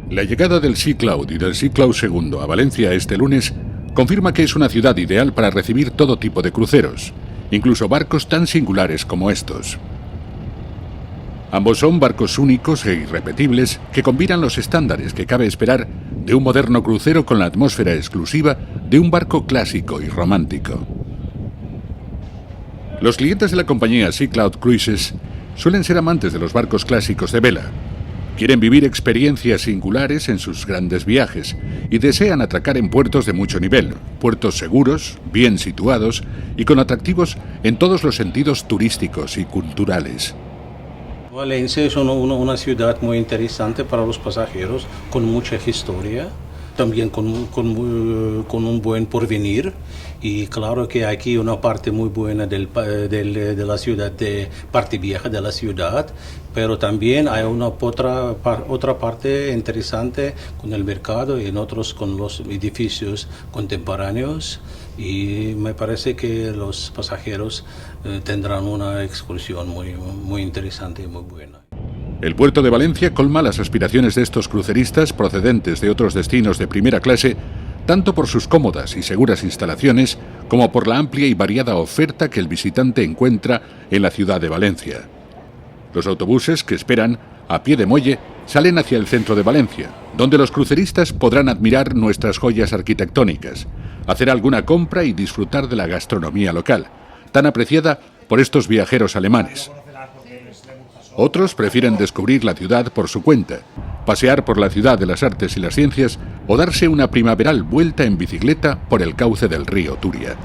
La llegada del Sea Cloud y del Sea Cloud II a Valencia este lunes confirma que es una ciudad ideal para recibir todo tipo de cruceros, incluso barcos tan singulares como estos. Ambos son barcos únicos e irrepetibles que combinan los estándares que cabe esperar de un moderno crucero con la atmósfera exclusiva de un barco clásico y romántico. Los clientes de la compañía Sea Cloud Cruises suelen ser amantes de los barcos clásicos de vela. Quieren vivir experiencias singulares en sus grandes viajes y desean atracar en puertos de mucho nivel, puertos seguros, bien situados y con atractivos en todos los sentidos turísticos y culturales. Valencia es una ciudad muy interesante para los pasajeros, con mucha historia, también con un buen porvenir, y claro que aquí una parte muy buena de la ciudad, de parte vieja de la ciudad, pero también hay una otra parte interesante con el mercado y en otros con los edificios contemporáneos, y me parece que los pasajeros tendrán una excursión muy interesante y muy buena. El puerto de Valencia colma las aspiraciones de estos cruceristas procedentes de otros destinos de primera clase, tanto por sus cómodas y seguras instalaciones como por la amplia y variada oferta que el visitante encuentra en la ciudad de Valencia. Los autobuses que esperan a pie de muelle salen hacia el centro de Valencia, donde los cruceristas podrán admirar nuestras joyas arquitectónicas, hacer alguna compra y disfrutar de la gastronomía local, tan apreciada por estos viajeros alemanes. Otros prefieren descubrir la ciudad por su cuenta, pasear por la ciudad de las artes y las ciencias o darse una primaveral vuelta en bicicleta por el cauce del río Turia.